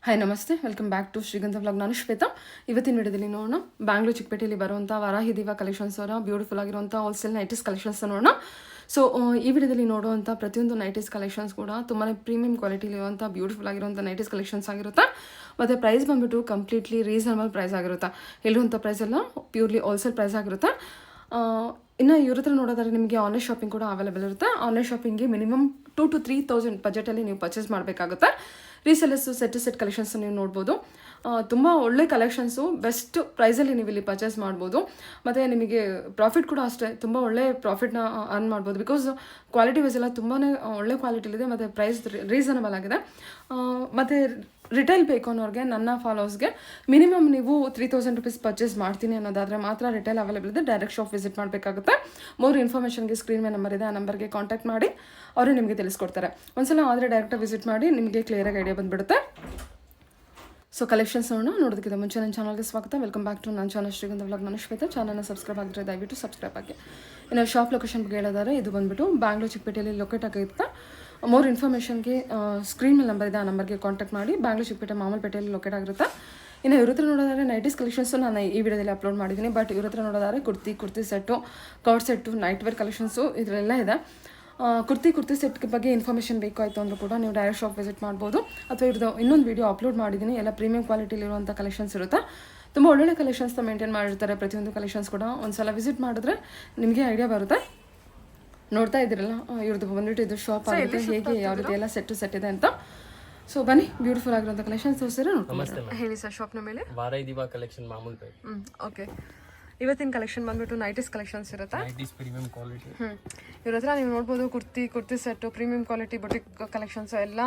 Hi ನಮಸ್ತೆ, welcome back to ಶ್ರೀಗಂಧ vlog. ನಾನು ಶ್ವೇತಾ. ಇವತ್ತಿನ ವಿಡಿಯೋದಲ್ಲಿ ನೋಡೋಣ ಬ್ಯಾಂಗ್ಳೂರು ಚಿಕ್ಕಪೇಟೆಯಲ್ಲಿ ಬರುವಂಥ ವಾರಾಹಿ ದಿವಾ ಕಲೆಕ್ಷನ್ಸ್ ಅವರ ಬ್ಯೂಟಿಫುಲ್ ಆಗಿರುವಂಥ ಹೋಲ್ಸೇಲ್ ನೈಟೀಸ್ ಕಲೆಕ್ಷನ್ಸ್ ನೋಡೋಣ. ಸೊ ಈ ವಿಡಿಯೋದಲ್ಲಿ ನೋಡುವಂಥ ಪ್ರತಿಯೊಂದು ನೈಟೀಸ್ ಕಲೆಕ್ಷನ್ಸ್ ಕೂಡ ತುಂಬಾ ಪ್ರೀಮಿಯಂ ಕ್ವಾಲಿಟಿಲಿರುವಂಥ ಬ್ಯೂಟಿಫುಲ್ ಆಗಿರುವಂಥ ನೈಟೀಸ್ ಕಲೆಕ್ಷನ್ಸ್ ಆಗಿರುತ್ತೆ. ಮತ್ತು ಪ್ರೈಸ್ ಬಂದುಬಿಟ್ಟು ಕಂಪ್ಲೀಟ್ಲಿ ರೀಸನಬಲ್ ಪ್ರೈಸ್ ಆಗಿರುತ್ತೆ. ಇಲ್ಲಿರುವಂಥ ಪ್ರೈಸ್ ಎಲ್ಲ ಪ್ಯೂರ್ಲಿ ಹೋಲ್ಸೇಲ್ ಪ್ರೈಸ್ ಆಗಿರುತ್ತೆ. ಇನ್ನು ಇವ್ರ ಹತ್ರ ನೋಡೋದಾದ್ರೆ ನಿಮಗೆ ಆನ್ಲೈನ್ ಶಾಪಿಂಗ್ ಕೂಡ ಅವೈಲೇಬಲ್ ಇರುತ್ತೆ. ಆನ್ಲೈನ್ ಶಾಪಿಂಗ್ಗೆ ಮಿನಿಮಮ್ 2,000 to 3,000 ಬಜೆಟಲ್ಲಿ ನೀವು ಪರ್ಚೇಸ್ ಮಾಡಬೇಕಾಗುತ್ತೆ. ರೀಸೆಲ್ಲರ್ಸು ಸೆಟ್ ಕಲೆಕ್ಷನ್ಸ್ ನೀವು ನೋಡ್ಬೋದು. ತುಂಬ ಒಳ್ಳೆ ಕಲೆಕ್ಷನ್ಸು ಬೆಸ್ಟ್ ಪ್ರೈಸಲ್ಲಿ ನೀವು ಇಲ್ಲಿ ಪರ್ಚೇಸ್ ಮಾಡ್ಬೋದು. ಮತ್ತು ನಿಮಗೆ ಪ್ರಾಫಿಟ್ ಕೂಡ ಅಷ್ಟೇ, ತುಂಬ ಒಳ್ಳೆ ಪ್ರಾಫಿಟ್ನ ಅರ್ನ್ ಮಾಡ್ಬೋದು. ಬಿಕಾಸ್ ಕ್ವಾಲಿಟಿ ವೈಸ್ ಎಲ್ಲ ತುಂಬಾ ಒಳ್ಳೆ ಕ್ವಾಲಿಟಿಲಿದೆ ಮತ್ತು ಪ್ರೈಸ್ ರೀಸನಬಲ್ ಆಗಿದೆ. ಮತ್ತು ರಿಟೇಲ್ ಬೇಕು ಅನ್ನೋರಿಗೆ, ನನ್ನ ಫಾಲೋವರ್ಸ್ಗೆ ಮಿನಿಮಮ್ ನೀವು 3,000 rupees ಪರ್ಚೇಸ್ ಮಾಡ್ತೀನಿ ಅನ್ನೋದಾದರೆ ಮಾತ್ರ ರಿಟೇಲ್ ಅವೈಲೇಬಲ್ ಇದೆ. ಡೈರೆಕ್ಟ್ ಶಾಪ್ ವಿಸಿಟ್ ಮಾಡಬೇಕಾಗುತ್ತೆ. ಮೋರ್ ಇನ್ಫಾರ್ಮೇಷನ್ಗೆ ಸ್ಕ್ರೀನ್ ಮೇಲೆ ನಂಬರ್ ಇದೆ, ಆ ನಂಬರ್ಗೆ ಕಾಂಟ್ಯಾಕ್ಟ್ ಮಾಡಿ ಅವರೇ ನಿಮಗೆ ತಿಳಿಸ್ಕೊಡ್ತಾರೆ. ಒಂದ್ಸಲ ಆದರೆ ಡೈರೆಕ್ಟಾಗಿ ವಿಸಿಟ್ ಮಾಡಿ ನಿಮಗೆ ಕ್ಲಿಯರಾಗಿ ಐಡಿಯಾ ಬಂದುಬಿಡುತ್ತೆ. ಸೊ ಕಲೆಕ್ಷನ್ಸ್ ನೋಡೋದಕ್ಕಿಂತ ಮುಂಚೆ ನನ್ನ ಚಾನಲ್ಗೆ ಸ್ವಾಗತ. ವೆಲ್ಕಮ್ ಬ್ಯಾಕ್ ಟು ನನ್ನ ಚಾನಲ್ ಶ್ರೀಗಂಧ ವ್ಲಾಗ್. ನಾನು ಶ್ವೇತಾ. ಚಾನಲ್ನ ಸಬ್ಸ್ಕ್ರೈಬ್ ಆಗಿದ್ರೆ ದಯವಿಟ್ಟು ಸಬ್ಸ್ಕ್ರೈಬ್ ಆಗಿ. ಇನ್ನು ಶಾಪ್ ಲೊಕೇಶನ್ ಬಗ್ಗೆ ಹೇಳೋದಾದ್ರೆ ಇದು ಬಂದುಬಿಟ್ಟು ಬ್ಯಾಂಗ್ಳೂರು ಚಿಕ್ಕಪೇಟೆಯಲ್ಲಿ ಲೊಕೇಟ್ ಆಗಿರುತ್ತೆ. ಮೋರ್ ಇನ್ಫಾರ್ಮೇಷನ್ಗೆ ಸ್ಕ್ರೀನ್ ಮೇಲೆ ನಂಬರ್ ಇದೆ, ಆ ನಂಬರ್ಗೆ ಕಾಂಟ್ಯಾಕ್ಟ್ ಮಾಡಿ. ಬ್ಯಾಂಗ್ಳೂರು ಚಿಕ್ಕಪೇಟೆ ಮಾಮೂಲ್ಪೇಟೆಯಲ್ಲಿ ಲೊಕೇಟ್ ಆಗಿರುತ್ತೆ. ಇನ್ನು ಇವ್ರ ಹತ್ರ ನೋಡೋದಾದ್ರೆ ನೈಟೀಸ್ ಕಲೆಕ್ಷನ್ಸು ನಾನು ಈ ವಿಡಿಯೋದಲ್ಲಿ ಅಪ್ಲೋಡ್ ಮಾಡಿದ್ದೀನಿ. ಬಟ್ ಇವ್ರ ಹತ್ರ ನೋಡೋದಾದ್ರೆ kurti set, cover set, night wear collections ಇದರೆಲ್ಲ ಇದೆ. ಕುರ್ತಿ ಸೆಟ್ ಬಗ್ಗೆ ಇನ್ಫಾರ್ಮೇಷನ್ ಬೇಕಾಯಿತು ಅಂದರೂ ಕೂಡ ನೀವು ಡೈರೆಕ್ಟ್ ಶಾಪ್ ವಿಸಿಟ್ ಮಾಡ್ಬೋದು. ಅಥವಾ ಇವ್ರದ್ದು ಇನ್ನೊಂದು ವೀಡಿಯೋ ಅಪ್ಲೋಡ್ ಮಾಡಿದ್ದೀನಿ. ಎಲ್ಲ ಪ್ರೀಮಿಯಂ ಕ್ವಾಲಿಟಿಲಿರುವಂಥ ಕಲೆಕ್ಷನ್ಸ್ ಇರುತ್ತೆ. ತುಂಬ ಒಳ್ಳೊಳ್ಳೆ ಕಲೆಕ್ಷನ್ಸ್ನ ಮೇಂಟೈನ್ ಮಾಡಿರ್ತಾರೆ. ಪ್ರತಿಯೊಂದು ಕಲೆಕ್ಷನ್ಸ್ ಕೂಡ ಒಂದ್ಸಲ ವಿಸಿಟ್ ಮಾಡಿದ್ರೆ ನಿಮಗೆ ಐಡಿಯಾ ಬರುತ್ತೆ. ನೋಡ್ತಾ ಇದ್ದೀರಲ್ಲ, ಇವ್ರದ್ದು ಬಂದ್ಬಿಟ್ಟು ಇದು ಶಾಪ್ ಆಗುತ್ತೆ, ಹೇಗೆ ಯಾವ ರೀತಿ ಎಲ್ಲ ಸೆಟ್ ಇದೆ ಅಂತ. ಸೊ ಬನ್ನಿ, ಬ್ಯೂಟಿಫುಲ್ ಆಗಿರುವಂಥ ಕಲೆಕ್ಷನ್ಸ್ ತೋರಿಸಿದ್ರೆ ನೋಡ್ಕೊಂಡು ಹೇಳಿ ಸರ್. ಶಾಪ್ನ ಮೇಲೆ ವಾರಾಹಿ ದಿವಾ ಕಲೆಕ್ಷನ್ ಮಾಮೂಲ್ಪೇಟ್. ಓಕೆ. ಇವತ್ತಿನ ಕಲೆಕ್ಷನ್ ಬಂದ್ಬಿಟ್ಟು ನೈಟೀಸ್ ಕಲೆಕ್ಷನ್ಸ್ ಇರುತ್ತೆ. Nighties premium quality. ಇವ್ರ ಹತ್ರ ನೀವು ನೋಡ್ಬೋದು kurti set, premium quality boutique collections ಎಲ್ಲ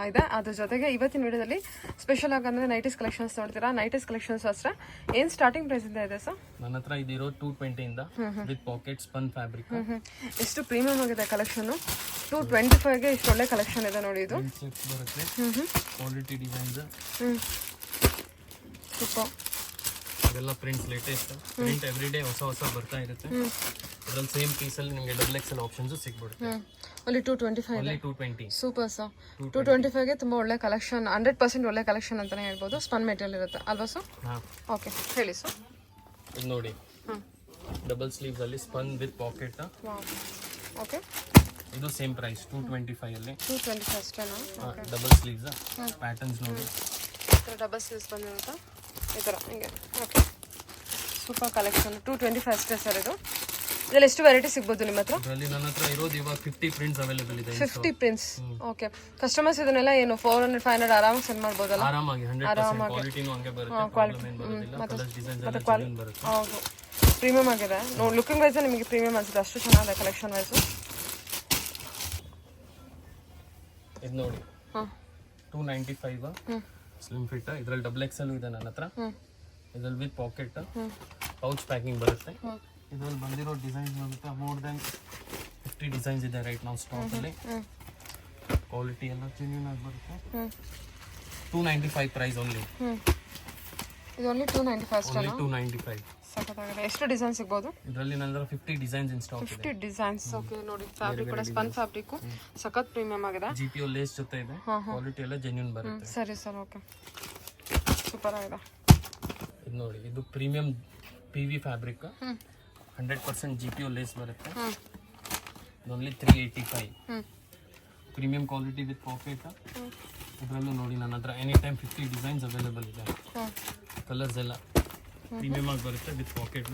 ಇದೆ. ಅದ್ರ ಜೊತೆಗೆ ಇವತ್ತಿನ ವಿಡಿಯೋದಲ್ಲಿ ಸ್ಪೆಷಲ್ ಆಗಿ ಅಂದರೆ ನೈಟೀಸ್ ಕಲೆಕ್ಷನ್ಸ್ ನೋಡ್ತೀರಾ. ನೈಟೀಸ್ ಕಲೆಕ್ಷನ್ಸ್ ಅಷ್ಟೇ. ಏನು ಸ್ಟಾರ್ಟಿಂಗ್ ಪ್ರೈಸ್ ಇಂದ ಇದೆ ಸರ್? ನನ್ನ ಹತ್ರ ಇದಿರೋ 220 ಇಂದ ವಿತ್ ಪಾಕೆಟ್ ಸ್ಪನ್ ಫ್ಯಾಬ್ರಿಕ್. ಎಷ್ಟು ಪ್ರೀಮಿಯಂ ಆಗಿದೆ ಕಲೆಕ್ಷನ್. 225ಗೆ ಇಷ್ಟು ಒಳ್ಳೆ ಕಲೆಕ್ಷನ್ ಇದೆ ನೋಡಿ. ಇದು ಬರುತ್ತೆ ಕ್ವಾಲಿಟಿ ಡಿಸೈನ್ಸ್. ಸೂಪರ್. ಇದೆಲ್ಲ prints latest print every day ಹೊಸ ಬರ್ತಾ ಇರುತ್ತೆ. ಅದ್ರಲ್ಲಿ ಸೇಮ್ ಪೀಸ್ ಅಲ್ಲಿ ನಿಮಗೆ XXL ಆಪ್ಷನ್ಸ್ ಸಿಗ್ಬಿಡುತ್ತೆ. ಅಲ್ಲಿ 225 ಅಲ್ಲಿ 220. Super sir. 225ಗೆ ತುಂಬ ಒಳ್ಳೆ ಕಲೆಕ್ಷನ್, 100% ಒಳ್ಳೆ ಕಲೆಕ್ಷನ್ ಅಂತಾನೆ ಹೇಳ್ಬೋದು. ಸ್ಪನ್ ಮೆಟೀರಿಯಲ್ ಇರುತ್ತೆ ಅಲ್ವಾ ಸರ್? ಓಕೆ, ಹೇಳಿ ಸರ್. ಇದು ನೋಡಿ, ಡಬಲ್ ಸ್ಲೀವ್ಸ್ ಅಲ್ಲಿ ಸ್ಪನ್ ವಿತ್ ಪಾಕೆಟ್. ಓಕೆ. ಇದು ಸೇಮ್ ಪ್ರೈಸ್ 225 ಅಲ್ಲಿ. 225 ಅಷ್ಟೇನಾ? ಡಬಲ್ ಸ್ಲೀವ್ಸ್ ಪ್ಯಾಟರ್ನ್ಸ್ ನೋಡಿ. ಡಬಲ್ ಸ್ಲೀವ್ಸ್ ಬಂದಿರುತ್ತೆ ಈ ಥರ ಹಿಂಗೆ. Okay, super collection. 225 ಅಷ್ಟೇ ಸರ್. ಇದರಲ್ಲಿ ಎಷ್ಟು ವೆರೈಟಿ ಸಿಗ್ಬೋದು ನಿಮ್ಮ ಹತ್ರ? ಇದರಲ್ಲಿ ನನ್ನ ಹತ್ರ ಇರೋದು ಇವಾಗ 50 ಪ್ರಿಂಟ್ಸ್ ಅವೈಲೇಬಲ್ ಇದೆ. 50 ಪ್ರಿಂಟ್ಸ್. ಓಕೆ. ಕಸ್ಟಮರ್ಸ್ ಇದನ್ನೆಲ್ಲ ಏನು 400-500 ಆರಾಮಾಗಿ ಸೆಂಡ್ ಮಾಡ್ಬೋದಲ್ಲ? ಆರಾಮಾಗಿ 100% ಕ್ವಾಲಿಟಿನೂ ಹಂಗೆ ಬರುತ್ತೆ. ಪ್ರಾಬ್ಲಮ್ ಏನು ಬರೋದಿಲ್ಲ. ಕಲರ್ಸ್ ಡಿಸೈನ್ಸ್ ಎಲ್ಲ ಚೆನ್ನಾಗಿ ಬರುತ್ತೆ. ಹೌದು, ಪ್ರೀಮಿಯಂ ಆಗಿದೆ. ಲುಕಿಂಗ್ ವೈಸ್ ನಿಮಗೆ ಪ್ರೀಮಿಯಂ ಅನ್ಸುತ್ತೆ, ಅಷ್ಟು ಚೆನ್ನಾಗಿದೆ ಕಲೆಕ್ಷನ್ ವೈಸ್. ಇದು ನೋಡಿ 295 ಸ್ಲಿಮ್ ಫಿಟ್. ಇದರಲ್ಲಿ XXL ಇದೆ ನನ್ನ ಹತ್ರ. ಇದರಲ್ಲಿ ವಿತ್ ಪಾಕೆಟ್ ಪೌಚ್ ಪ್ಯಾಕಿಂಗ್ ಬರುತ್ತೆ. ಇದರಲ್ಲಿ ಬಂದಿರೋ ಡಿಸೈನ್ಸ್ ಬರುತ್ತೆ ಮೋರ್ ದೆನ್ 50 ಡಿಸೈನ್ಸ್ ಇದೆ ರೈಟ್ ನಾವು ಸ್ಟಾಕ್ ಅಲ್ಲಿ. ಕ್ವಾಲಿಟಿ ಎಲ್ಲ ಜೆನ್ಯೂನ್ ಆಗಿ ಬರುತ್ತೆ. 295 ಪ್ರೈಸ್ ಓನ್ಲಿ. ಇದು ಓನ್ಲಿ 295 ಅಷ್ಟೇನಾ? 295. ಸಖತ್ತಾಗಿದೆ. ಎಷ್ಟು ಡಿಸೈನ್ ಸಿಗ್ಬೋದು ಇದರಲ್ಲಿ ನನ್ನ ಹತ್ರ 50 ಡಿಸೈನ್ಸ್ ಇನ್ ಸ್ಟಾಕ್ ಇದೆ. 50 ಡಿಸೈನ್ಸ್. ಓಕೆ. ನೋಡಿ, ಫ್ಯಾಬ್ರಿಕ್ ಕೂಡ ಸ್ಪನ್ ಫ್ಯಾಬ್ರಿಕ್, ಸಖತ್ ಪ್ರೀಮಿಯಂ ಆಗಿದೆ. GPO ಲೇಸ್ ಜೊತೆ ಇದೆ. ಕ್ವಾಲಿಟಿ ಎಲ್ಲ ಜೆನ್ಯೂನ್ ಬರುತ್ತೆ. ಸರಿ ಸರ್. ಓಕೆ, ಸೂಪರ್ ಆಗಿದೆ. ಇದು ನೋಡಿ, ಇದು premium PV fabric. 100% GPO lace ಬರುತ್ತೆ. Only 385. Premium quality with pocket. ಇದರಲ್ಲೂ ನೋಡಿ ನನ್ನ ಹತ್ರ ಎನಿ ಟೈಮ್ 50 ಡಿಸೈನ್ಸ್ ಅವೈಲೇಬಲ್ ಇದೆ. ಕಲರ್ಸ್ ಎಲ್ಲ ಪ್ರೀಮಿಯಂ ಆಗಿ ಬರುತ್ತೆ with pocket.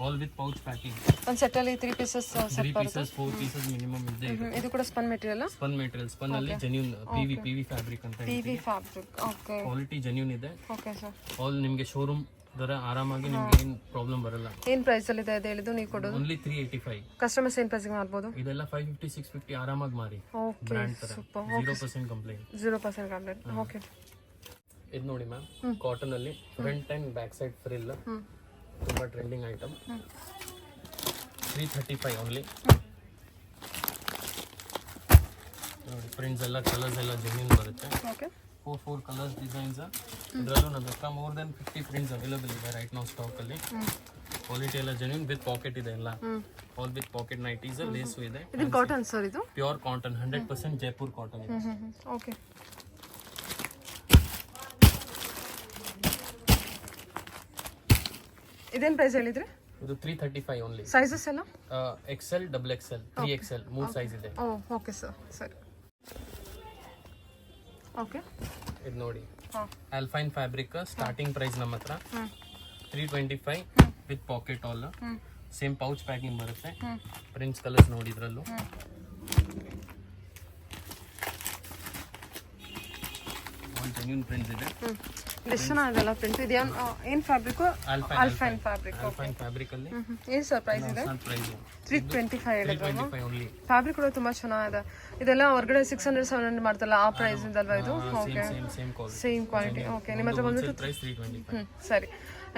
All with pouch packing. ಒಂದು ಸೆಟ್ ಅಲ್ಲಿ 3 ಪೀಸಸ್, 3 ಪೀಸಸ್ 4 ಪೀಸಸ್ ಮಿನಿಮಮ್ ಇದೆ. ಇದು ಕೂಡ ಸ್ಪನ್ ಮೆಟೀರಿಯಲ್. ಸ್ಪನ್ ಅಲ್ಲಿ ಜೆನ್ಯೂನ್ PV ಫ್ಯಾಬ್ರಿಕ್ ಅಂತ PV fabric. Okay. Quality genuine ಇದೆ. Okay sir. ಆಲ್ ನಿಮಗೆ ಶೋರೂಮ್ ದರ ಆರಾಮಾಗಿ ನಿಮಗೆ ಏನು ಪ್ರಾಬ್ಲಮ್ ಬರಲ್ಲ. ಏನು ಪ್ರೈಸ್ ಅಲ್ಲಿ ಇದೆ ಹೇಳಿದ್ದು ನೀವು ಕೊಡೋದು? ಓನ್ಲಿ 385. ಕಸ್ಟಮರ್ಸ್ ಏನು ಪ್ರೈಸ್ ಮಾಡ್ಬೋದು? ಇದೆಲ್ಲ 550 650 ಆರಾಮಾಗಿ ಮಾರಿ. ಓಕೆ, ಬ್ರ್ಯಾಂಡ್ ತರ. ಸೂಪರ್. 0% ಕಂಪ್ಲೇಂಟ್. 0% ಕಂಪ್ಲೇಂಟ್. ಓಕೆ. ಇದು ನೋಡಿ ಮ್ಯಾಮ್, ಕಾಟನ್ ಅಲ್ಲಿ front and back side frill. ತುಂಬಾ ಟ್ರೆಂಡಿಂಗ್ ಐಟಮ್. 335 ಓನ್ಲಿ. ನೋಡಿ, ಪ್ರಿಂಟ್ಸ್ ಎಲ್ಲ ಕಲರ್ಸ್ ಎಲ್ಲ ಜೆನ್ಯೂನ್ ಬರುತ್ತೆ. ಓಕೆ. 4 colours designs. ಇದರಲ್ಲೂ ನನ್ನ ಹತ್ರ ಮೋರ್ ದೆನ್ 50 ಪ್ರಿಂಟ್ಸ್ ಅವೈಲೇಬಲ್ ಇದೆ ರೈಟ್ ನಾವು ಸ್ಟಾಕ್ ಅಲ್ಲಿ. ಕ್ವಾಲಿಟಿ ಎಲ್ಲ ಜೆನ್ಯೂನ್ ವಿತ್ ಪಾಕೆಟ್ ಇದೆ ಎಲ್ಲ. ಆಲ್ ವಿತ್ ಪಾಕೆಟ್ ನೈಟೀಸ್, ಲೇಸು ಇದೆ. ಇದು ಕಾಟನ್ ಸರ್? ಇದು ಪ್ಯೂರ್ ಕಾಟನ್, 100% ಜೈಪುರ್ ಕಾಟನ್ ಇದೆ. ಓಕೆ. ಇದೇನು ಪ್ರೈಸ್ ಹೇಳಿದ್ರಿ? ಇದು 335 ಓನ್ಲಿ. ಸೈಜಸ್ ಎಲ್ಲ XL, XXL, 3XL 3 ಸೈಜ್ ಇದೆ. ಓಕೆ ಸರ್, ಸರಿ. ಓಕೆ, ಇದು ನೋಡಿ ಹಾಂ, ಆಲ್ಫೈನ್ ಫ್ಯಾಬ್ರಿಕ್. ಸ್ಟಾರ್ಟಿಂಗ್ ಪ್ರೈಸ್ ನಮ್ಮ ಹತ್ರ 325 with pocket all. Same pouch packing ಬರುತ್ತೆ. ಪ್ರಿಂಟ್ಸ್ ಕಲರ್ಸ್ ನೋಡಿ ಇದ್ರಲ್ಲೂ. ಜೆನ್ಯೂನ್ ಪ್ರಿಂಟ್ಸ್ ಇದೆ. ಎಷ್ಟು ಚೆನ್ನಾಗಿದೆಲ್ಲ ಪ್ರಿಂಟ್. ಇದು ಏನು ಫ್ಯಾಬ್ರಿಕು? ಆಲ್ಫೈನ್ ಫ್ಯಾಬ್ರಿಕ್. ಆಲ್ಫೈನ್ ಫ್ಯಾಬ್ರಿಕ್ ಅಲ್ಲಿ ಏನು ಸರ್ ಪ್ರೈಸ್ ಇದೆ? ಪ್ರೈಸ್ 325 ಹೇಳಿದ್ರು. 325 ಓನ್ಲಿ. ಫ್ಯಾಬ್ರಿಕ್ ಕೂಡ ತುಂಬಾ ಚೆನ್ನಾಗಿದೆ. ಇದೆಲ್ಲ ಹೊರಗಡೆ 600-700 ಮಾಡ್ತಲ್ಲ, ಆ ಪ್ರೈಸ್ ಇದಲ್ವಾ ಇದು? Okay, same quality. ಓಕೆ, ನಿಮ್ಮ ಹತ್ರ ಬಂದ್ಬಿಟ್ಟು ಪ್ರೈಸ್ 325. ಸರಿ.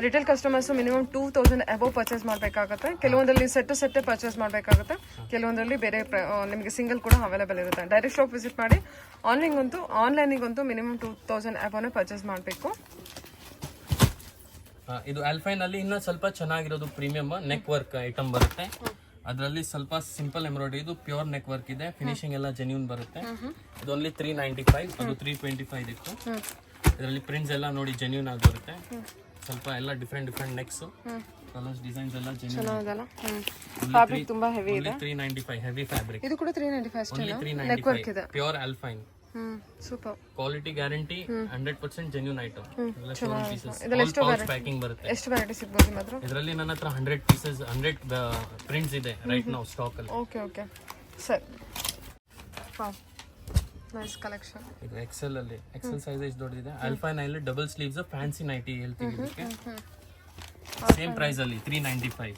Retail customers minimum 2000 above purchase ಮಾಡಬೇಕಾಗುತ್ತೆ. ಕೆಲವೊಂದರಲ್ಲಿ ಸೆಟ್ಟೇ ಪರ್ಚೇಸ್ ಮಾಡಬೇಕಾಗುತ್ತೆ. ಕೆಲವೊಂದರಲ್ಲಿ ಬೇರೆ ನಿಮಗೆ ಸಿಂಗಲ್ ಕೂಡ ಅವೈಲೇಬಲ್ ಇರುತ್ತೆ. ಡೈರೆಕ್ಟ್ ಶಾಪ್ ವಿಸಿಟ್ ಮಾಡಿ. ಆನ್ಲೈನಿಗಂತೂ ಮಿನಿಮಮ್ 2000 ಅಬೌವ್ನೇ ಪರ್ಚೇಸ್ ಮಾಡಬೇಕು. ಇದು ಆಲ್ಫೈನ್ ಅಲ್ಲಿ ಇನ್ನ ಸ್ವಲ್ಪ ಚೆನ್ನಾಗಿರೋದು ಪ್ರೀಮಿಯಂ ನೆಕ್ ವರ್ಕ್ ಐಟಮ್ ಬರುತ್ತೆ. ಅದರಲ್ಲಿ ಸ್ವಲ್ಪ ಸಿಂಪಲ್ ಎಂಬ್ರಾಯ್ಡರಿ. ಇದು ಪ್ಯೂರ್ ನೆಕ್ ವರ್ಕ್ ಇದೆ. ಫಿನಿಶಿಂಗ್ ಎಲ್ಲ ಜೆನ್ಯೂನ್ ಬರುತ್ತೆ. ಇದು ಓನ್ಲಿ 395. ಅದು 325 ಇತ್ತು. ಇದರಲ್ಲಿ ಪ್ರಿಂಟ್ಸ್ ಎಲ್ಲ ನೋಡಿ ಜೆನ್ಯೂನ್ ಆಗಿ ಬರುತ್ತೆ. ಸ್ವಲ್ಪ ಎಲ್ಲ ಡಿಫ್ರೆಂಟ್ ನೆಕ್ಸ್, ಕಲರ್ಸ್, ಡಿಸೈನ್ಸ್ ಎಲ್ಲ ಚೆನ್ನಾಗಿದೆಲ್ಲ. ಫ್ಯಾಬ್ರಿಕ್ ತುಂಬಾ ಹೆವಿ ಇದೆ. 395 ಹೆವಿ ಫ್ಯಾಬ್ರಿಕ್. ಇದು ಕೂಡ 395 ಅಷ್ಟೇ. ನೆಕ್ ವರ್ಕ್ ಇದೆ. Pure alpine. Super. Quality guarantee, 100% genuine item. ಎಲ್ಲ ಶೋರೂಮ್ ಪೀಸಸ್. ಪ್ಯಾಕಿಂಗ್ ಬರುತ್ತೆ. ಎಷ್ಟು ವೆರೈಟಿ ಸಿಗಬಹುದು ನಿಮ್ಮ ಹತ್ರ? ಇದರಲ್ಲಿ ನನ್ನ ಹತ್ರ 100 ಪೀಸಸ್, 100 ಪ್ರಿಂಟ್ಸ್ ಇದೆ ರೈಟ್ ನೌ ಸ್ಟಾಕ್ ಅಲ್ಲಿ. Okay sir. Wow, nice collection. ಇದು ಎಕ್ಸೆಲ್ ಅಲ್ಲಿ, ಎಕ್ಸೆಲ್ ಸೈಜ್ ಎಷ್ಟು ದೊಡ್ಡದಿದೆ. ಆಲ್ಫೈನ್ ಅಲ್ಲಿ ಡಬಲ್ ಸ್ಲೀವ್ಸ್ ಫ್ಯಾನ್ಸಿ ನೈಟಿ ಹೇಳ್ತೀವಿ ಇದಕ್ಕೆ. ಸೇಮ್ ಪ್ರೈಸ್ ಅಲ್ಲಿ 395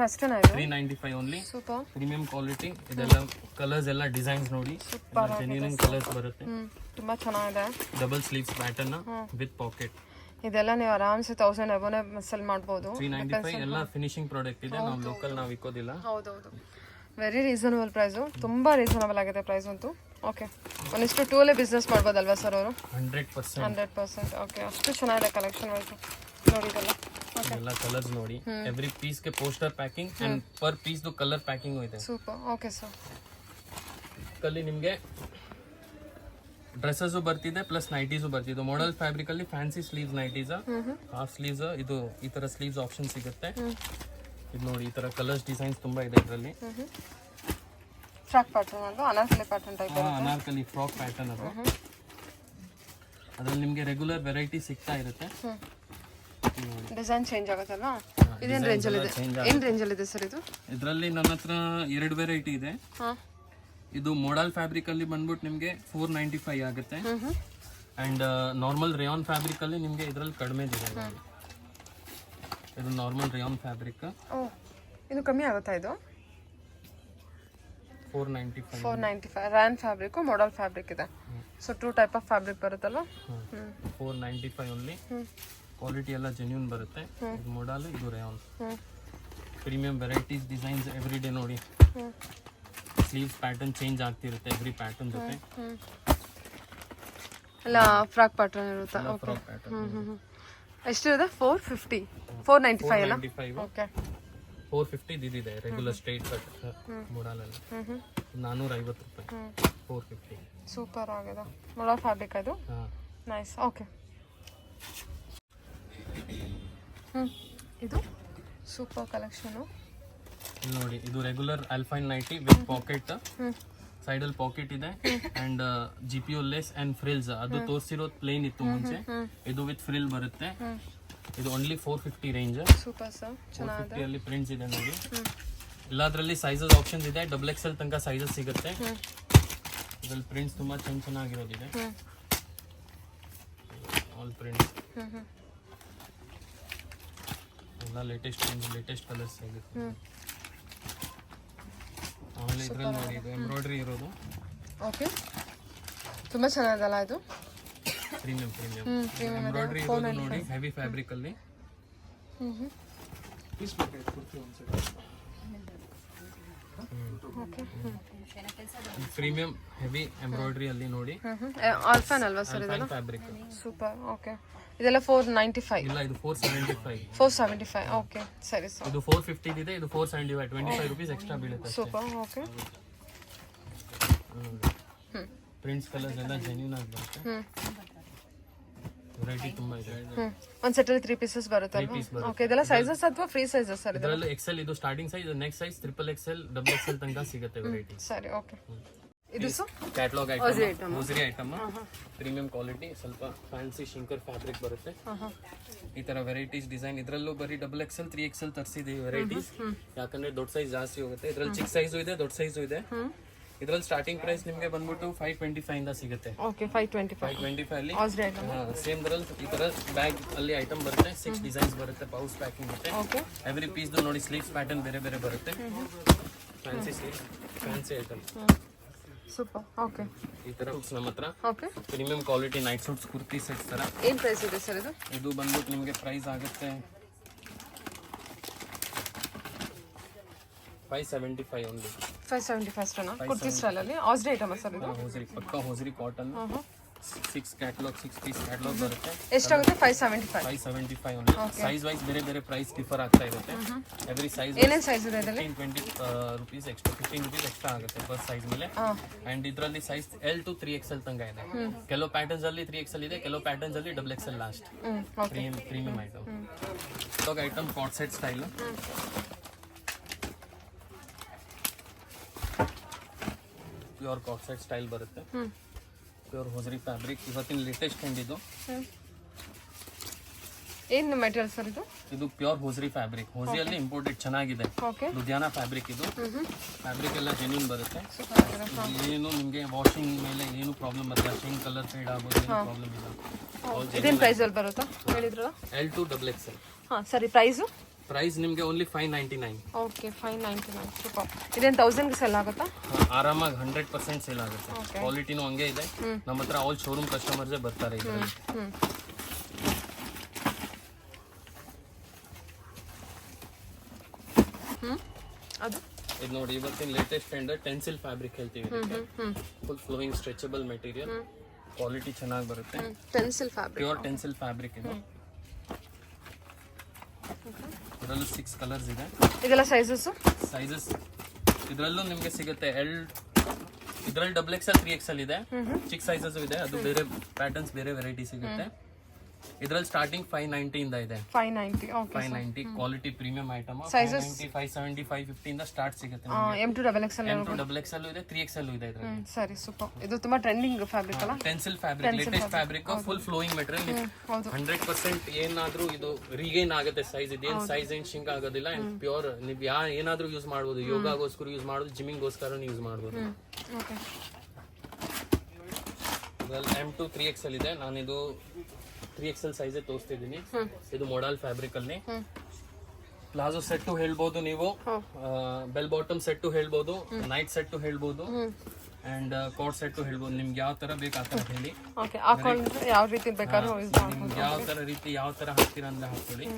ಅಷ್ಟೇನಾ? 395 ಓನ್ಲಿ. ಸೂಪರ್. Premium quality. ಇದೆಲ್ಲ ಕಲರ್ಸ್ ಎಲ್ಲ ಡಿಸೈನ್ಸ್ ನೋಡಿ, ಜೆನ್ಯೂನ್ ಕಲರ್ಸ್ ಬರುತ್ತೆ. ತುಂಬಾ ಚೆನ್ನಾಗಿದೆ. Double sleeves pattern with packet. ಇದೆಲ್ಲ ನೀವು ಆರಾಮ್ಸೆ 1000 ಅಬೌವ್ನೇ ಸೆಲ್ ಮಾಡಬಹುದು. 395 ಎಲ್ಲ ಫಿನಿಶಿಂಗ್ ಪ್ರಾಡಕ್ಟ್ ಇದೆ. ನಾವು ಲೋಕಲ್ ನಾವು ಇಕ್ಕೋದಿಲ್ಲ. ಹೌದೌದು, ವೆರಿ ರೀಸನಬಲ್ ಪ್ರೈಸು. ತುಂಬಾ ರೀಸನಬಲ್ ಆಗಿದೆ ಪ್ರೈಸ್ ಅಂತೂ. ಓಕೆ, ಒಂದಿಷ್ಟು ಟೂಲೇ ಬಿಸ್ನೆಸ್ ಮಾಡ್ಬೋದಲ್ವಾ ಸರ್ ಅವರು? 100%. ಓಕೆ, ಅಷ್ಟು ಚೆನ್ನಾಗಿದೆ ಕಲೆಕ್ಷನ್ ವೈಸು. ನೋಡಿ ಇದೆಲ್ಲ. ಎಲ್ಲ ಕಲರ್ಸ್ ನೋಡಿ. ಎವ್ರಿ ಪೀಸ್ ಗೆ poster packing and per piece ದು ಕಲರ್ ಪ್ಯಾಕಿಂಗ್ ಇದೆ. ಸೂಪರ್. Okay sir. ಕಲ್ಲಿ ನಿಮಗೆ ಡ್ರೆಸ್ಸಸ್ ಬರ್ತಿದೆ ಪ್ಲಸ್ ನೈಟೀಸು ಬರ್ತಿದೆ. ಮಾಡೆಲ್ ಫ್ಯಾಬ್ರಿಕ್ ಅಲ್ಲಿ fancy sleeves nighties, half sleeves, ಇದು ಈ ತರ ಸ್ಲೀವ್ಸ್ ಆಪ್ಷನ್ ಸಿಗುತ್ತೆ. ಇದು ನೋಡಿ, ಈ ತರ ಕಲರ್ಸ್ ಡಿಸೈನ್ಸ್ ತುಂಬಾ ಇದೆ ಇದರಲ್ಲಿ. ಫ್ರಾಕ್ ಪ್ಯಾಟರ್ನ್ ಅಲ್ವಾ? Anarkali pattern type. Anarkali frock pattern ಅದು. ಅದ್ರಲ್ಲಿ ನಿಮಗೆ ರೆಗ್ಯುಲರ್ ವೆರೈಟಿ ಸಿಗ್ತಾ ಇರುತ್ತೆ. ಡಿಸೈನ್ ಚೇಂಜ್ ಆಗುತ್ತಲ್ವಾ? ಇದೇನು ರೇಂಜ್ ಅಲ್ಲಿ ಇದೆ? ಏನು ರೇಂಜ್ ಅಲ್ಲಿ ಇದೆ ಸರ್ ಇದು? ಇದರಲ್ಲಿ ನನ್ನ ಹತ್ರ 2 ವೆರೈಟಿ ಇದೆ. ಇದು ಮೋಡಲ್ ಫ್ಯಾಬ್ರಿಕ್ ಅಲ್ಲಿ ಬಂದ್ಬಿಟ್ಟು ನಿಮಗೆ 495 ಆಗುತ್ತೆ. ಅಂಡ್ ನಾರ್ಮಲ್ ರೇಯಾನ್ ಫ್ಯಾಬ್ರಿಕ್ ಅಲ್ಲಿ ನಿಮಗೆ ಇದರಲ್ಲಿ ಕಡಿಮೆ ಇದೆ. ಇದು ನಾರ್ಮಲ್ ರೇಯಾನ್ ಫ್ಯಾಬ್ರಿಕ್. ಇದು ಕಮ್ಮಿ ಆಗುತ್ತಾ? ಇದು 495 ರ್ಯಾನ್ ಫ್ಯಾಬ್ರಿಕ್, ಮಾಡೆಲ್ ಫ್ಯಾಬ್ರಿಕ್ ಇದೆ. ಸೊ 2 ಟೈಪ್ ಆಫ್ ಫ್ಯಾಬ್ರಿಕ್ ಬರುತ್ತಲ್ವಾ? 495 ಓನ್ಲಿ. ಕ್ವಾಲಿಟಿ ಎಲ್ಲ ಜೆನ್ಯೂನ್ ಬರುತ್ತೆ. ಇದು ಮಾಡೆಲ್, ಇದು rayon. Premium varieties, designs every day ನೋಡಿ. ಸ್ಲೀವ್ಸ್ ಪ್ಯಾಟರ್ನ್ ಚೇಂಜ್ ಆಗ್ತಿರುತ್ತೆ ಎವ್ರಿ ಪ್ಯಾಟರ್ನ್ ಜೊತೆ. ಎಲ್ಲ ಫ್ರಾಕ್ ಪ್ಯಾಟರ್ನ್ ಇರುತ್ತೆ. ಫ್ರಾಕ್ ಪ್ಯಾಟರ್ನ್ ಎಷ್ಟಿದೆ? 450, 495 ಅಲ್ಲ? ಓಕೆ, 450 ಇದಿದೆ ರೆಗ್ಯುಲರ್ ಸ್ಟ್ರೈಟ್ ಕಟ್ ಮಾಡೆಲ್ ಅಲ್ಲಿ. 450 ರೂಪಾಯಿ 450. ಸೂಪರ್ ಆಗಿದೆ. ಮಾಡೆಲ್ ಫ್ಯಾಬ್ರಿಕ್ ಅದು. ನೈಸ್. ಓಕೆ, ಇದು ಸೂಪರ್ ಕಲೆಕ್ಷನ್. ನೋಡಿ, ಇದು regular alpine nighty with pocket. Side ಅಲ್ಲಿ ಪಾಕೆಟ್ ಇದೆ and GPO lace and frills. ಅದು ತೋರಿಸಿರೋದು ಪ್ಲೇನ್ ಇತ್ತು ಮುಂಚೆ. ಇದು ವಿತ್ ಫ್ರಿಲ್ ಬರುತ್ತೆ. ಇದು ಓನ್ಲಿ 450 ರೇಂಜ್. ಸೂಪರ್ ಸರ್, ಚೆನ್ನಾಗಿದೆ. 450 ಅಲ್ಲಿ ಪ್ರಿಂಟ್ಸ್ ಇದೆ ನೋಡಿ. ಎಲ್ಲದರಲ್ಲಿ ಸೈಜಸ್ ಆಪ್ಷನ್ಸ್ ಇದೆ. XXL ತನಕ ಸೈಜಸ್ ಸಿಗುತ್ತೆ. ಇದರಲ್ಲಿ ಪ್ರಿಂಟ್ಸ್ ತುಂಬಾ ಚೆನ್ನಾಗಿರೋದಿದೆ. ಆಲ್ ಪ್ರಿಂಟ್ಸ್ ಎಲ್ಲ ಲೇಟೆಸ್ಟ್ ಕಲರ್ಸ್ ಸಿಗುತ್ತೆ. ಆಮೇಲೆ ಇದ್ರಲ್ಲಿ ನೋಡಿ, ಇದು ಎಂಬ್ರಾಯ್ಡ್ರಿ ಇರೋದು. ಓಕೆ, ತುಂಬಾ ಚೆನ್ನಾಗಿದಲ್ಲ ಇದು. ಪ್ರೀಮಿಯಂ ಎಂಬ್ರಾಯ್ಡ್ರಿ ಇರೋದು ನೋಡಿ, ಹೆವಿ ಫ್ಯಾಬ್ರಿಕ್ ಅಲ್ಲಿ. ಪ್ರೀಮಿಯಂ ಹೆವಿ ಎಂಬ್ರಾಯ್ಡ್ರಿ ಅಲ್ಲಿ ನೋಡಿ. ಆಲ್ಫೈನ್ ಅಲ್ವಾ ಸರ್ ಇದೆಲ್ಲ? ಫ್ಯಾಬ್ರಿಕ್. ಸೂಪರ್. ಓಕೆ, ಇದೆಲ್ಲ 495? ಇಲ್ಲ, ಇದು 475. 475. ಓಕೆ, ಸರಿ ಸರ್. ಇದು 450 ಇದೆ, ಇದು 475. 25 ರೂಪೀಸ್ ಎಕ್ಸ್ಟ್ರಾ ಬೀಳುತ್ತೆ. ಸೂಪರ್. ಓಕೆ, ಪ್ರಿಂಟ್ಸ್ ಕಲರ್ಸ್ ಎಲ್ಲ ಜೆನ್ಯೂನ್ ಆಗಿ ಬರುತ್ತೆ. ವೆರೈಟಿ ತುಂಬಾ ಇದೆ. ಒಂದು ಸೆಟ್ಟಲ್ಲಿ 3 ಪೀಸಸ್ ಬರುತ್ತಲ್ವಾ? ಓಕೆ, ಇದೆಲ್ಲ ಸೈಜಸ್ ಅಥವಾ ಫ್ರೀ ಸೈಜಸ್ ಸರ್? ಇದರಲ್ಲೂ ಎಕ್ಸೆಲ್ ಇದು starting size, next size triple XL, double XL ತನಕ ಸಿಗುತ್ತೆ ವೆರೈಟಿ. ಸರಿ, ಓಕೆ. ಇದು sir catalogue item, hosiery item, premium quality, ಸ್ವಲ್ಪ ಫ್ಯಾನ್ಸಿ ಶಿಂಕರ್ ಫ್ಯಾಬ್ರಿಕ್ ಬರುತ್ತೆ. ಈ ತರ ವೆರೈಟೀಸ್ ಡಿಸೈನ್. ಇದರಲ್ಲೂ ಬರೀ ಡಬಲ್ ಎಕ್ಸೆಲ್ 3XL ತರಿಸಿದೀವಿ ವೆರೈಟೀಸ್, ಯಾಕಂದ್ರೆ ದೊಡ್ಡ ಸೈಜ್ ಜಾಸ್ತಿ ಹೋಗುತ್ತೆ. ಇದ್ರಲ್ಲಿ ಚಿಕ್ಕ ಸೈಜು ಇದೆ, ದೊಡ್ಡ ಸೈಜು ಇದೆ. ಇದ್ರಲ್ಲಿ ಸ್ಟಾರ್ಟಿಂಗ್ ಪ್ರೈಸ್ ನಿಮಗೆ ಬಂದ್ಬಿಟ್ಟು 525 ಇಂದ ಸಿಗುತ್ತೆ. ಓಕೆ, 525 ಅಲ್ಲಿ ಆಲ್ರೆಡಿ ಸೇಮ್ ಇದರಲ್ಲಿ ಈ ತರ ಬ್ಯಾಗ್ ಅಲ್ಲಿ ಐಟಮ್ ಬರುತ್ತೆ. 6 ಡಿಸೈನ್ಸ್ ಬರುತ್ತೆ, ಪೌಚ್ ಪ್ಯಾಕಿಂಗ್ ಬರುತ್ತೆ. ಓಕೆ, ಎವ್ರಿ ಪೀಸ್ ನೋಡಿ ಸ್ಲೀವ್ಸ್ ಪ್ಯಾಟರ್ನ್ ಬೇರೆ ಬೇರೆ ಬರುತ್ತೆ. Fancy sleeves, fancy item. Super. Okay, ಈ ತರ ಸೂಟ್ಸ್ ನಮ್ಮ ಹತ್ರ okay. Premium quality night suits, kurti sets ತರ. ಏನು ಪ್ರೈಸ್ ಇದೆ ಸರ್ ಇದು? ಇದು ಬಂದ್ಬಿಟ್ಟು ನಿಮಗೆ ಪ್ರೈಸ್ ಆಗುತ್ತೆ 575 ಓನ್ಲಿ. 575 ಅಷ್ಟೇನಾ? ಕುರ್ತಿ ಸ್ಟೈಲಲ್ಲಿ ಆಸ್ರಿ ಐಟಮ್ ಸರ್ ಇದು? ಹೋಸರಿ, ಪಕ್ಕಾ ಹೋಸರಿ ಕಾಟನ್. 6 ಕ್ಯಾಟಲಾಗ್, 6 ಪೀಸ್ ಕ್ಯಾಟಲಾಗ್ ಬರುತ್ತೆ. ಎಷ್ಟಾಗುತ್ತೆ? 575 ಓನ್ಲಿ. ಸೈಜ್ ವೈಸ್ ಬೇರೆ ಬೇರೆ ಪ್ರೈಸ್ ಡಿಫರ್ ಆಗ್ತಾ ಇರುತ್ತೆ. ಎವ್ರಿ ಸೈಜ್ ಏನೇನು ಸೈಜ್ ಇದೆ ಇದರಲ್ಲಿ? 20 rupees ಎಕ್ಸ್ಟ್ರಾ, 15 rupees ಎಕ್ಸ್ಟ್ರಾ ಆಗುತ್ತೆ ಬಸ್ ಸೈಜ್ ಮೇಲೆ. ಅಂಡ್ ಇದರಲ್ಲಿ ಸೈಜ್ L to 3XL ತನಕ ಇದೆ. ಕೆಲವು ಪ್ಯಾಟರ್ನ್ಸ್ ಅಲ್ಲಿ 3XL ಇದೆ, ಕೆಲವು ಪ್ಯಾಟರ್ನ್ಸ್ ಅಲ್ಲಿ XXL ಲಾಸ್ಟ್. Premium item. ಲಾಗ್ item coat set style, pure coat set style ಬರುತ್ತೆ. ಪ್ಯೂರ್ ಹೋಸರಿ ಫ್ಯಾಬ್ರಿಕ್, ಇವತ್ತಿನ ಲೇಟೆಸ್ಟ್ ಟ್ರೆಂಡ್ ಇದು. ಏನು ಮೆಟೀರಿಯಲ್ ಸರ್ ಇದು? ಇದು ಪ್ಯೂರ್ ಹೋಸರಿ ಫ್ಯಾಬ್ರಿಕ್, ಹೋಸಿಯಲ್ಲಿ ಇಂಪೋರ್ಟೆಡ್, ಚೆನ್ನಾಗಿದೆ. ಓಕೆ, ಲುಧಿಯಾನ ಫ್ಯಾಬ್ರಿಕ್ ಇದು. ಫ್ಯಾಬ್ರಿಕ್ ಎಲ್ಲ ಜೆನ್ಯೂನ್ ಬರುತ್ತೆ. ಏನು ನಿಮಗೆ ವಾಷಿಂಗ್ ಮೇಲೆ ಏನು ಪ್ರಾಬ್ಲಮ್ ಬರಲ್ಲ, ಶೇಂಗ್ ಕಲರ್ ಫೇಡ್ ಆಗೋದು ಏನು ಪ್ರಾಬ್ಲಮ್ ಇಲ್ಲ. ಇದೇನು ಪ್ರೈಸ್ ಅಲ್ಲಿ ಬರುತ್ತಾ ಹೇಳಿದ್ರಲ್ಲ? L to XXL. ಹಾಂ, ಸರಿ. ಪ್ರೈಸು? ಪ್ರೈಸ್ ನಿಮಗೆ ಓನ್ಲಿ 599. ಓಕೆ, 599. ಸೂಪರ್. ಇದೇನು 1000ಗೆ ಸೆಲ್ ಆಗುತ್ತಾ? ಆರಾಮಾಗಿ 100% ಸೇಲ್ ಆಗುತ್ತೆ. ಕ್ವಾಲಿಟಿನೂ ಹಂಗೆ ಇದೆ. ನಮ್ಮ ಹತ್ರ ಆಲ್ ಶೋರೂಮ್ ಕಸ್ಟಮರ್ಸೇ ಬರ್ತಾರೆ ಇದರಲ್ಲಿ. ಅದು ಇದು ನೋಡಿ, ಇವತ್ತಿನ ಲೇಟೆಸ್ಟ್ ಟ್ರೆಂಡ್ ಟೆನ್ಸಿಲ್ ಫ್ಯಾಬ್ರಿಕ್ ಹೇಳ್ತೀವಿ. Full flowing stretchable material, quality ಚೆನ್ನಾಗಿ ಬರುತ್ತೆ. Tensile fabric, pure tensile fabric ಇದು. ಇದರಲ್ಲೂ 6 ಕಲರ್ಸ್ ಇದೆ. ಇದೆಲ್ಲ ಸೈಜಸ್? ಇದರಲ್ಲೂ ನಿಮಗೆ ಸಿಗುತ್ತೆ ಇದರಲ್ಲಿ XXL 3XL ಇದೆ, ಚಿಕ್ಕ ಸೈಜಸ್ ಇದೆ. ಅದು ಬೇರೆ ಪ್ಯಾಟರ್ನ್ಸ್, ಬೇರೆ ವೆರೈಟಿ ಸಿಗುತ್ತೆ. ಇದರಲ್ಲಿ ಸ್ಟಾರ್ಟಿಂಗ್ 590 ಇಂದ ಇದೆ. 590. Okay, 590 quality premium item. 590, 570, 550 ಇಂದ ಸ್ಟಾರ್ಟ್ ಸಿಗುತ್ತೆ. M to XXL XXL ಇದೆ, 3XL ಇದೆ ಇದರಲ್ಲಿ. ಸರಿ, ಸೂಪರ್. ಇದು ತುಂಬಾ ಟ್ರೆಂಡಿಂಗ್ ಫ್ಯಾಬ್ರಿಕ್ ಅಲ್ಲ? Tensile fabric, latest fabric, full flowing material. 100% ಏನಾದ್ರೂ ಇದು ರೀಗೇನ್ ಆಗುತ್ತೆ ಸೈಜ್. ಇದೇನು ಸೈಜ್ ಏನ್ ಶಿಂಕ್ ಆಗೋದಿಲ್ಲ. ಪ್ಯೂರ್ ನೀವು ಏನಾದ್ರೂ ಯೂಸ್ ಮಾಡ್ಬೋದು. ಯೋಗಾಗೋಸ್ಕರ ಯೂಸ್ ಮಾಡ್ಬೋದು, ಜಿಮ್ಮಿಂಗ್ಗೋಸ್ಕರ ಯೂಸ್ ಮಾಡ್ಬೋದು. ಓಕೆ, M to 3XL ಇದೆ. ನಾನಿದು 3XL ಸೈಜ್ ತೋರಿಸ್ತಿದ್ದೀನಿ. ಇದು ಮೋಡಲ್ ಫ್ಯಾಬ್ರಿಕ್ ಅಲ್ಲಿ ಪ್ಲಾಜೋ ಸೆಟ್ ಹೇಳ್ಬೋದು ನೀವು, ಬೆಲ್ ಬಾಟಮ್ ಸೆಟ್ ಹೇಳ್ಬೋದು, ನೈಟ್ ಸೆಟ್ ಹೇಳ್ಬೋದು, ಅಂಡ್ ಕೋಟ್ ಸೆಟ್ ಹೇಳ್ಬೋದು. ನಿಮ್ಗೆ ಯಾವ ತರ ಬೇಕು ಆ ತರ ಹೇಳಿ. ಓಕೆ, ಹಾಕೊಂಡ್ರೆ ಯಾವ ರೀತಿ ಬೇಕಾದ್ರೂ ಯೂಸ್ ಮಾಡ್ಬೋದು. ನಿಮ್ಗೆ ಯಾವ ತರ ರೀತಿ ಯಾವ ತರ ಹಾಕ್ತೀರಾ ಅಂತ ಹಾಕೊಳ್ಳಿ.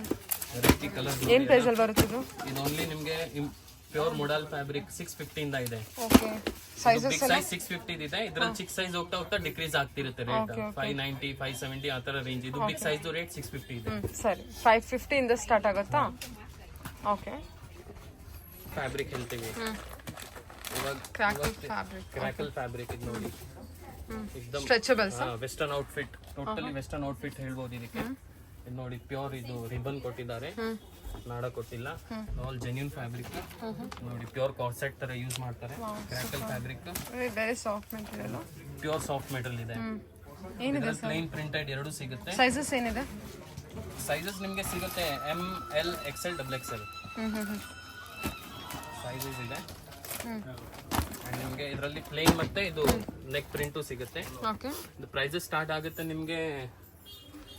Variety colour. ಏನು ಪ್ರೈಸ್ ಅಲ್ಲಿ ಬರುತ್ತೆ ಇದು? ಇದು ಓನ್ಲಿ ನಿಮ್ಗೆ ಪ್ಯೂರ್ ಮೋಡಲ್ ಫ್ಯಾಬ್ರಿಕ್ 650 ಇಂದ ಇದೆ. ಓಕೆ, ಸೈಜಸ್ ಬಿಗ್ ಸೈಜ್ 650 ಇದೆ. ಇದ್ರಲ್ಲಿ ಚಿಕ್ಕ ಸೈಜ್ ಹೋಗ್ತಾ ಹೋಗ್ತಾ ಡಿಕ್ರೀಸ್ ಆಗ್ತಿರುತ್ತೆ ರೇಟ್. 590, 570 ಆ ತರ ರೇಂಜ್. ಇದು ಬಿಗ್ ಸೈಜ್ ರೇಟ್ 650 ಇದೆ. ಸರಿ, 550 ಇಂದ ಸ್ಟಾರ್ಟ್ ಆಗುತ್ತಾ? ಓಕೆ, ಫ್ಯಾಬ್ರಿಕ್ ಹೇಳ್ತೀವಿ ಇವಾಗ. ಕ್ರ್ಯಾಕಲ್ ಫ್ಯಾಬ್ರಿಕ್ ಇದು ನೋಡಿ, एकदम stretchable. Western outfit, totally western outfit ಹೇಳ್ಬೋದು ಇದಕ್ಕೆ. ಇದು ನೋಡಿ, ಪ್ಯೂರ್ ಇದು ರಿಬನ್ ಕೊಟ್ಟಿದ್ದಾರೆ, ನಾಡ ಕೊಟ್ಟಿಲ್ಲ. ಆಲ್ ಜೆನ್ಯೂನ್ ಫ್ಯಾಬ್ರಿಕ್ ನೋಡಿ, ಪ್ಯೂರ್ ಕಾರ್ಸೆಟ್ ತರ ಯೂಸ್ ಮಾಡ್ತಾರೆ. Crackle fabric, very soft material, pure soft material ಇದೆ. ಏನಿದೆ ಪ್ಲೇನ್ ಪ್ರಿಂಟೆಡ್ ಎರಡು ಸಿಗುತ್ತೆ. ಸೈಜಸ್ ಏನಿದೆ? ಸೈಜಸ್ ನಿಮಗೆ ಸಿಗುತ್ತೆ M, L, XL, XXL sizes ಇದೆ. ನಿಮಗೆ ಇದರಲ್ಲಿ ಪ್ಲೇನ್ ಮತ್ತೆ ಇದು ನೆಕ್ ಪ್ರಿಂಟು ಸಿಗುತ್ತೆ. ಓಕೆ, ಇದು ಪ್ರೈಸಸ್ ಸ್ಟಾರ್ಟ್ ಆಗುತ್ತೆ ನಿಮಗೆ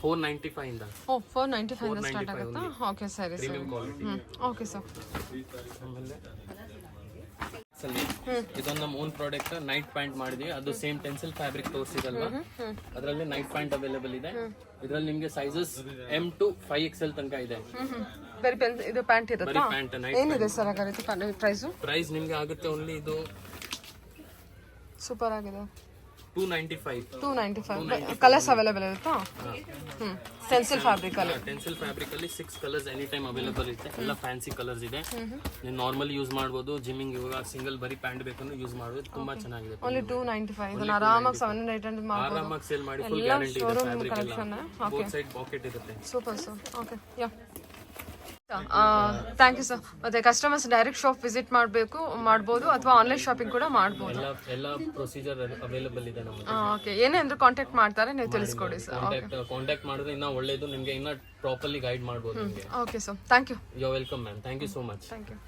495 ಇಂದ. 495 ಇಂದ ಸ್ಟಾರ್ಟ್ ಆಗುತ್ತಾ? ಓಕೆ, ಸರಿ ಸರಿ. Premium quality. Okay sir. ಆಮೇಲೆ ಇದೊಂದು ನಮ್ಮ ಓನ್ ಪ್ರಾಡಕ್ಟ್ ನೈಟ್ ಪ್ಯಾಂಟ್ ಮಾಡಿದ್ವಿ. ಅದು ಸೇಮ್ ಟೆನ್ಸಿಲ್ ಫ್ಯಾಬ್ರಿಕ್ ತೋರಿಸಿದಲ್ವಾ, ಅದರಲ್ಲಿ ನೈಟ್ ಪ್ಯಾಂಟ್ ಅವೈಲೇಬಲ್ ಇದೆ. ಇದರಲ್ಲಿ ನಿಮಗೆ ಸೈಜಸ್ M to 5XL ತನಕ ಇದೆ. ಬರೀ ಇದು ಪ್ಯಾಂಟ್ ಇರುತ್ತಾ? ಪ್ಯಾಂಟ್ ಏನಿದೆ ಸರ್ ಹಾಗಾದ್ರೆ ಪ್ರೈಸು? ಪ್ರೈಸ್ ನಿಮಗೆ ಆಗುತ್ತೆ ಓನ್ಲಿ ಇದು ಸೂಪರ್ ಆಗಿದೆ, 295 295 ಕಲರ್ಸ್ ಅವೈಲೇಬಲ್ ಇರುತ್ತಾ? ಸ್ಟೆನ್ಸಿಲ್ ಫ್ಯಾಬ್ರಿಕ್ ಅಲ್ಲಿ. ಟೆನ್ಸಿಲ್ ಫ್ಯಾಬ್ರಿಕ್ ಅಲ್ಲಿ 6 ಕಲರ್ಸ್ ಎನಿ ಟೈಮ್ ಅವೈಲೇಬಲ್ ಇದೆ. ಎಲ್ಲ ಫ್ಯಾನ್ಸಿ ಕಲರ್ಸ್ ಇದೆ. ನೀವು ನಾರ್ಮಲ್ ಯೂಸ್ ಮಾಡ್ಬೋದು. ಜಿಮ್ಮಿಂಗ್ ಇವಾಗ ಸಿಂಗಲ್ ಬರೀ ಪ್ಯಾಂಟ್ ಬೇಕಂದ್ರೆ ಯೂಸ್ ಮಾಡ್ಬೋದು. ತುಂಬಾ ಚೆನ್ನಾಗಿದೆ. ಓನ್ಲಿ 295. ಇದನ್ನ ಆರಾಮಾಗಿ 700-800 ಮಾಡ್ಬೋದು. ಆರಾಮಾಗಿ ಸೇಲ್ ಮಾಡಿ. ಫುಲ್ ಗ್ಯಾರಂಟಿ ಇದೆ. Fabric collection. Both side pocket ಇರುತ್ತೆ. Super sir. Okay yeah thank you sir. ಮತ್ತೆ ಕಸ್ಟಮರ್ಸ್ ಡೈರೆಕ್ಟ್ ಶಾಪ್ ವಿಸಿಟ್ ಮಾಡ್ಬೋದು ಅಥವಾ ಆನ್ಲೈನ್ ಶಾಪಿಂಗ್ ಕೂಡ ಮಾಡ್ಬೋದು. ಎಲ್ಲ ಪ್ರೊಸೀಜರ್ ಅವೈಲೇಬಲ್ ಇದೆ ನಮ್ಮಲ್ಲಿ. ಓಕೆ, ಏನೇ ಅಂದ್ರೆ ಕಾಂಟ್ಯಾಕ್ಟ್ ಮಾಡ್ತಾರೆ, ನೀವು ತಿಳಿಸ್ಕೊಡಿ ಸರ್. ಕಾಂಟ್ಯಾಕ್ಟ್ ಮಾಡಿದ್ರೆ ಇನ್ನ ಒಳ್ಳೇದು. ನಿಮಗೆ ಇನ್ನ ಪ್ರಾಪರ್ಲಿ ಗೈಡ್ ಮಾಡ್ಬೋದು ನಿಮಗೆ. Okay sir, thank you. You are welcome ma'am. Thank you so much. Thank you.